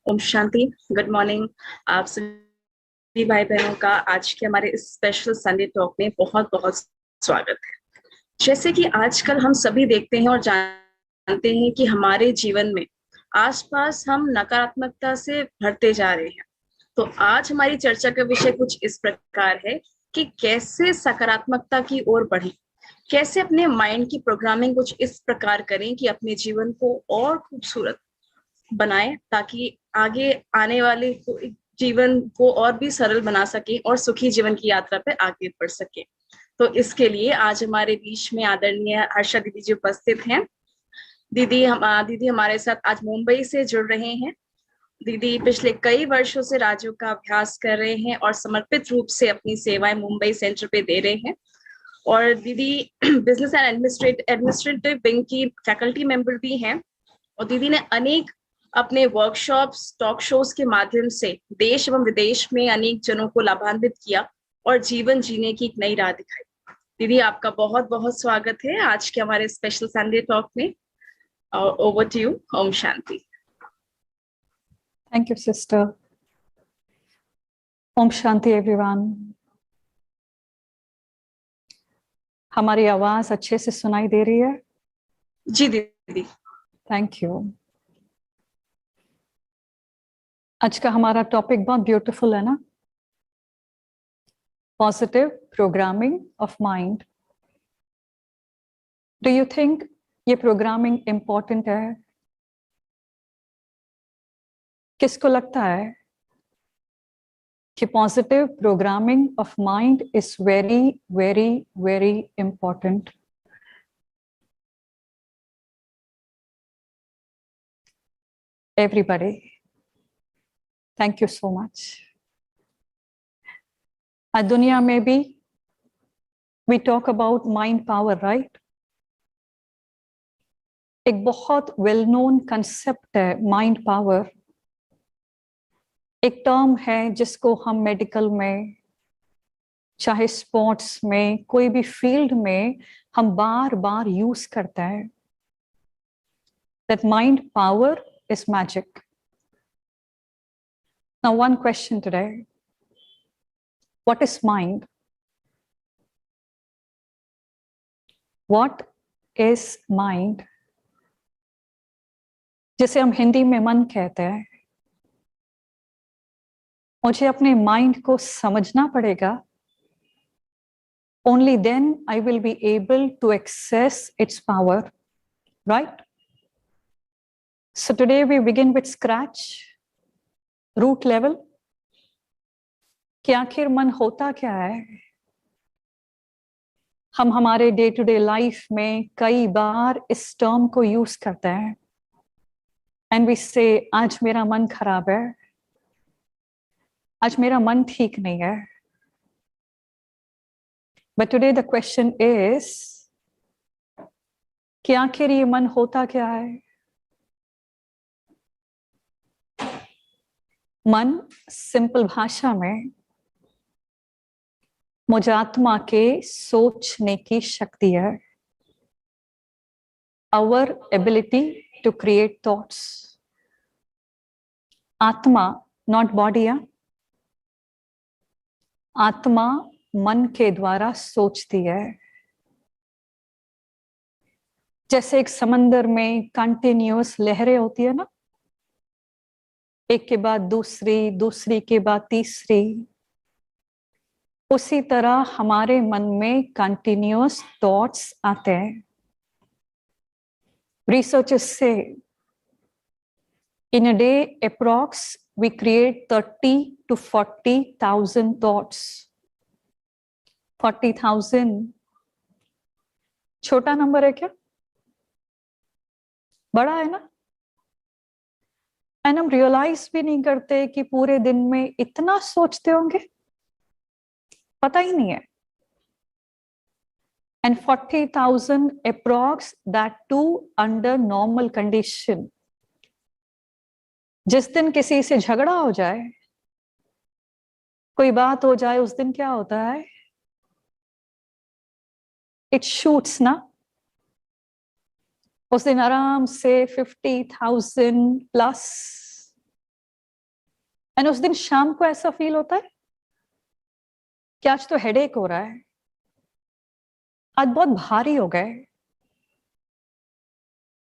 Om Shanti. Good morning आप सभी भाई बहनों का आज के हमारे इस स्पेशल संडे टॉक में बहुत बहुत स्वागत है। जैसे कि आजकल हम सभी देखते हैं और जानते हैं कि हमारे जीवन में आसपास हम नकारात्मकता से भरते जा रहे हैं। तो आज हमारी चर्चा का विषय कुछ इस प्रकार है कि कैसे सकारात्मकता की ओर बढ़ें, कैसे अपने माइंड की प्रोग्रामिंग कुछ इस प्रकार करें कि अपने जीवन को और खूबसूरत बनाए, ताकि आगे आने वाले जीवन को और भी सरल बना सके और सुखी जीवन की यात्रा पे आगे बढ़ सके। तो इसके लिए आज हमारे बीच में आदरणीय हर्षा दीदी जी उपस्थित हैं। दीदी हमारे साथ आज मुंबई से जुड़ रहे हैं। दीदी पिछले कई वर्षों से राजयोग का अभ्यास कर रहे हैं और समर्पित रूप से अपनी सेवाएं मुंबई सेंटर पे दे रहे हैं। और दीदी बिजनेस एंड एडमिनिस्ट्रेटिव विंग की फैकल्टी मेंबर भी हैं। और दीदी ने अनेक अपने वर्कशॉप्स, टॉक शोज के माध्यम से देश एवं विदेश में अनेक जनों को लाभान्वित किया और जीवन जीने की एक नई राह दिखाई। दीदी आपका बहुत बहुत स्वागत है आज के हमारे स्पेशल संडे टॉक में। Over to you. ओम शांति। Thank you, sister. Om Shanti, everyone. हमारी आवाज अच्छे से सुनाई दे रही है? जी दीदी। Thank you. आज का हमारा टॉपिक बहुत ब्यूटीफुल है ना, positive programming of mind. Do you think ये प्रोग्रामिंग इंपॉर्टेंट है? किसको लगता है कि positive programming of mind is very very very important? Everybody, thank you so much. आज दुनिया में भी we talk about mind power, right? एक बहुत वेल नोन कंसेप्ट है माइंड पावर। एक टर्म है जिसको हम मेडिकल में, चाहे स्पोर्ट्स में, कोई भी फील्ड में हम बार बार यूज करते हैं। That mind power is magic. Now one question today. What is mind? What is mind? जिसे हम हिंदी में मन कहते हैं। मुझे अपने माइंड को समझना पड़ेगा। Only then I will be able to access its power, right? So today we begin with scratch, root level. कि आखिर मन होता क्या है? हम हमारे डे टू डे लाइफ में कई बार इस टर्म को यूज करते हैं एंड वी से आज मेरा मन खराब है, आज मेरा मन ठीक नहीं है। But today the question is कि आखिर ये मन होता क्या है? मन सिंपल भाषा में मुझे आत्मा के सोचने की शक्ति है। Our ability to create thoughts. आत्मा, not body, है। आत्मा मन के द्वारा सोचती है। जैसे एक समंदर में कंटिन्यूअस लहरें होती है ना, एक के बाद दूसरी, दूसरी के बाद तीसरी, उसी तरह हमारे मन में कंटिन्यूअस थॉट्स आते हैं। Researchers say in a day approx we create 30 to 40,000 thoughts. 40,000 छोटा नंबर है क्या? बड़ा है ना? एंड हम रियलाइज भी नहीं करते कि पूरे दिन में इतना सोचते होंगे, पता ही नहीं है। And 40,000 approx, that too under normal condition. जिस दिन किसी से झगड़ा हो जाए, कोई बात हो जाए, उस दिन क्या होता है? It shoots ना? उस दिन आराम से 50,000 प्लस एंड उस दिन शाम को ऐसा फील होता है कि आज तो हेडेक हो रहा है, आज बहुत भारी हो गए,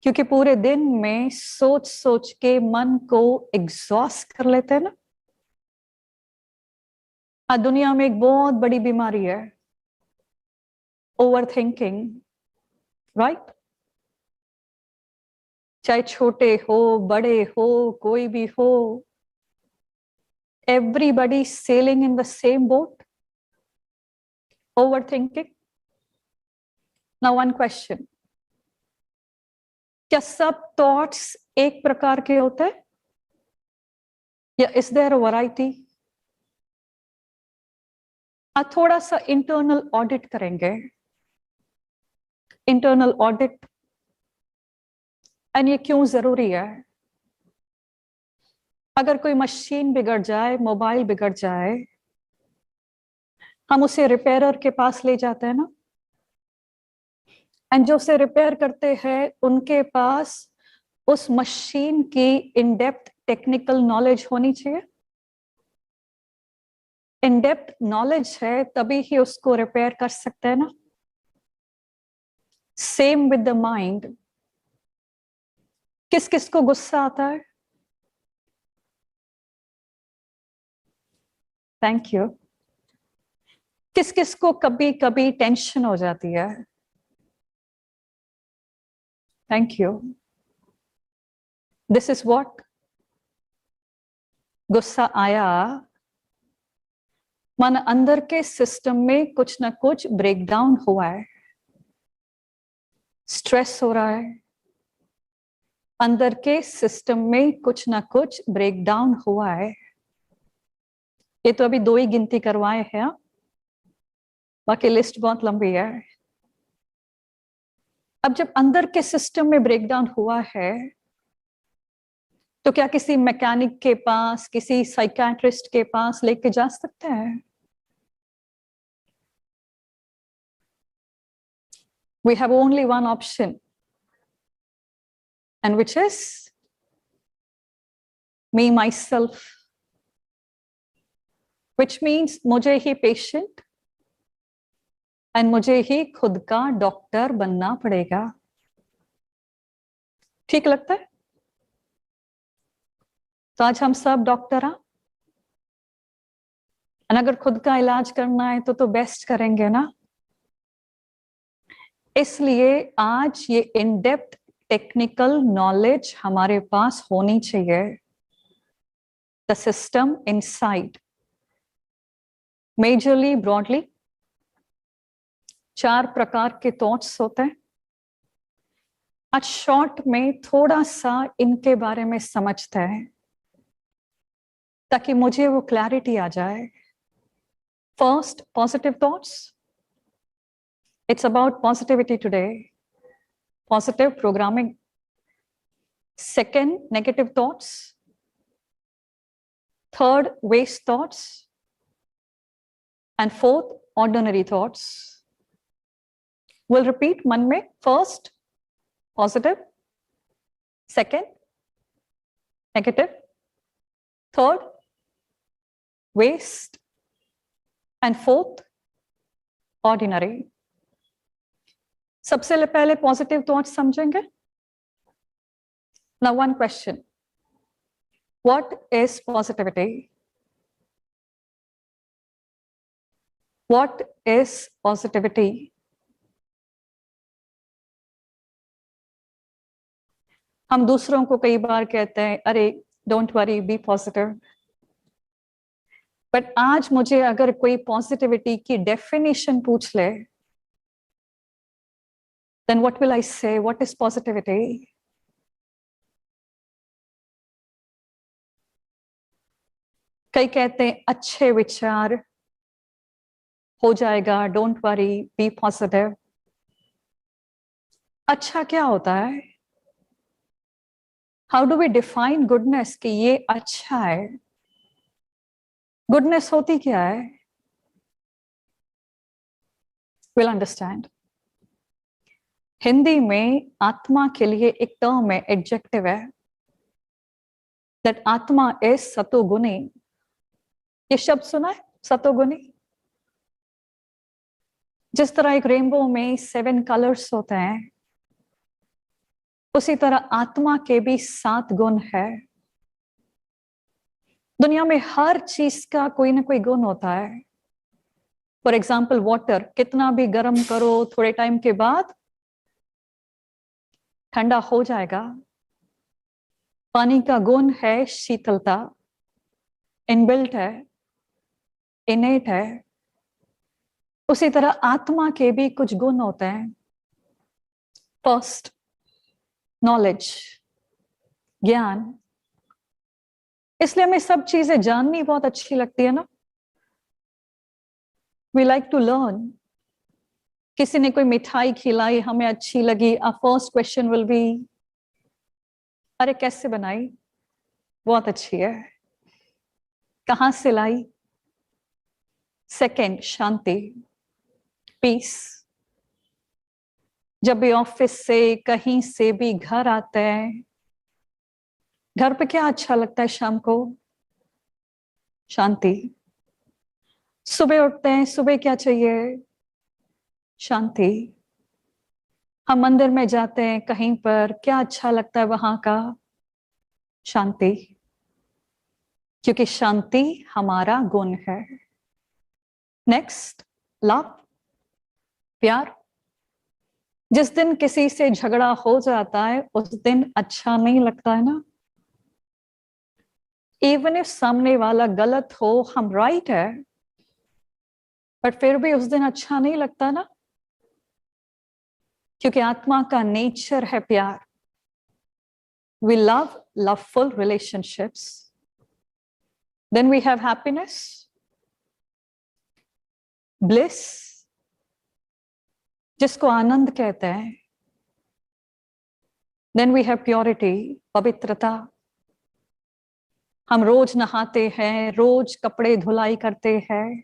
क्योंकि पूरे दिन में सोच सोच के मन को एग्जॉस्ट कर लेते हैं ना। आज दुनिया में एक बहुत बड़ी बीमारी है, ओवर थिंकिंग, राइट? चाहे छोटे हो बड़े हो कोई भी हो, everybody sailing in the same boat, overthinking. Now one question, क्या सब थॉट्स एक प्रकार के होते हैं या इज देयर अ वैरायटी? आज थोड़ा सा इंटरनल ऑडिट करेंगे, इंटरनल ऑडिट। एंड ये क्यों जरूरी है? अगर कोई मशीन बिगड़ जाए, मोबाइल बिगड़ जाए, हम उसे रिपेयरर के पास ले जाते हैं ना, एंड जो उसे रिपेयर करते हैं उनके पास उस मशीन की इन डेप्थ टेक्निकल नॉलेज होनी चाहिए। इन डेप्थ नॉलेज है तभी ही उसको रिपेयर कर सकते हैं ना। Same with the mind. किस किस को गुस्सा आता है? Thank you. किस किस को कभी कभी टेंशन हो जाती है? Thank you. This is what, गुस्सा आया, मन अंदर के सिस्टम में कुछ ना कुछ ब्रेकडाउन हुआ है, स्ट्रेस हो रहा है, अंदर के सिस्टम में कुछ ना कुछ ब्रेकडाउन हुआ है। ये तो अभी 2 ही गिनती करवाए हैं, बाकी लिस्ट बहुत लंबी है। अब जब अंदर के सिस्टम में ब्रेकडाउन हुआ है तो क्या किसी मैकेनिक के पास, किसी साइकियाट्रिस्ट के पास लेके जा सकते हैं? We have only one option, and which is me, myself, which means मुझे ही पेशेंट एंड मुझे ही खुद का डॉक्टर बनना पड़ेगा। ठीक लगता है? तो आज हम सब डॉक्टर हैं, और अगर खुद का इलाज करना है तो बेस्ट करेंगे ना। इसलिए आज ये इन डेप्थ टेक्निकल नॉलेज हमारे पास होनी चाहिए। The system inside, majorly broadly 4 प्रकार के थॉट्स होते हैं। आज शॉर्ट में थोड़ा सा इनके बारे में समझते हैं ताकि मुझे वो क्लैरिटी आ जाए। First, positive thoughts. It's about positivity today, positive programming. Second, negative thoughts. Third, waste thoughts. And fourth, ordinary thoughts. We'll repeat मन में, first, positive. Second, negative. Third, waste. And fourth, ordinary. सबसे पहले positive thoughts समझेंगे। Now one question, what is positivity? What is positivity? हम दूसरों को कई बार कहते हैं, अरे don't worry, be positive. But आज मुझे अगर कोई पॉजिटिविटी की डेफिनेशन पूछ ले, then what will I say? What is positivity? कई कहते हैं अच्छे विचार, हो जाएगा, डोंट वरी, बी पॉजिटिव। अच्छा क्या होता है? How do we define goodness कि ये अच्छा है? गुडनेस होती क्या है? Will understand. हिंदी में आत्मा के लिए एक टर्म है, एडजेक्टिव है, दैट आत्मा इज सतोगुणी। ये शब्द सुना है, सतोगुनी? जिस तरह एक रेनबो में 7 कलर्स होते हैं, उसी तरह आत्मा के भी 7 गुण है। दुनिया में हर चीज का कोई ना कोई गुण होता है। फॉर एग्जाम्पल वाटर, कितना भी गर्म करो थोड़े टाइम के बाद ठंडा हो जाएगा। पानी का गुण है शीतलता, इनबिल्ट है, इनेट है। उसी तरह आत्मा के भी कुछ गुण होते हैं। फर्स्ट, नॉलेज, ज्ञान। इसलिए हमें सब चीजें जाननी बहुत अच्छी लगती है ना। We like to learn. किसी ने कोई मिठाई खिलाई, हमें अच्छी लगी, our first question will be, अरे कैसे बनाई? बहुत अच्छी है। कहां से लाई? सेकेंड, शांति, पीस। जब भी ऑफिस से कहीं से भी घर आते हैं, घर पे क्या अच्छा लगता है शाम को? शांति। सुबह उठते हैं, सुबह क्या चाहिए? शांति। हम मंदिर में जाते हैं कहीं पर, क्या अच्छा लगता है वहां का? शांति। क्योंकि शांति हमारा गुण है। नेक्स्ट, लव, प्यार। जिस दिन किसी से झगड़ा हो जाता है उस दिन अच्छा नहीं लगता है ना। इवन इफ सामने वाला गलत हो, हम राइट है, बट फिर भी उस दिन अच्छा नहीं लगता ना, क्योंकि आत्मा का नेचर है प्यार। We love loveful relationships. Then we have happiness, bliss, जिसको आनंद कहते हैं। देन वी हैव प्योरिटी, पवित्रता। हम रोज नहाते हैं, रोज कपड़े धुलाई करते हैं।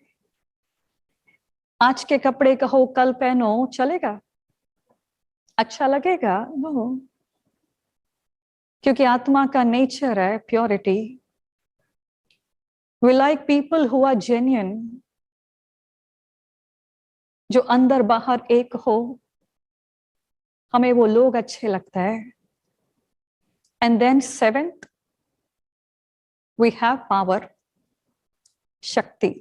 आज के कपड़े कहो कल पहनो, चलेगा? अच्छा लगेगा? नो। क्योंकि आत्मा का नेचर है purity. We like people who are genuine, जो अंदर बाहर एक हो। हमें वो लोग अच्छे लगते हैं। And then seventh, we have power, शक्ति।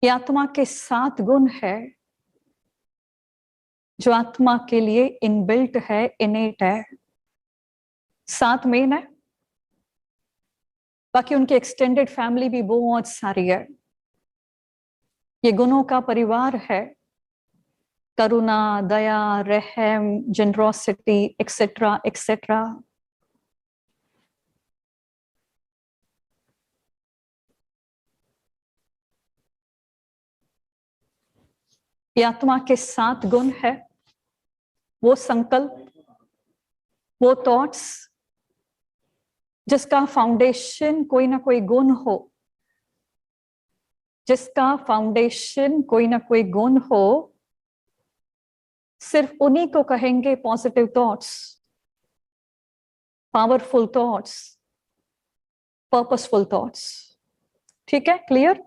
ये आत्मा के 7 गुण है जो आत्मा के लिए इनबिल्ट है, इनेट है। 7 मेन है, बाकी उनकी एक्सटेंडेड फैमिली भी बहुत सारी है। ये गुणों का परिवार है। करुणा, दया, रहम, जनरोसिटी, एक्सेट्रा एक्सेट्रा। ये आत्मा के 7 गुण है। वो संकल्प, वो थॉट्स जिसका फाउंडेशन कोई ना कोई गुण हो, जिसका फाउंडेशन कोई ना कोई गुण हो, सिर्फ उन्हीं को कहेंगे positive thoughts, powerful thoughts, purposeful thoughts. ठीक है, क्लियर?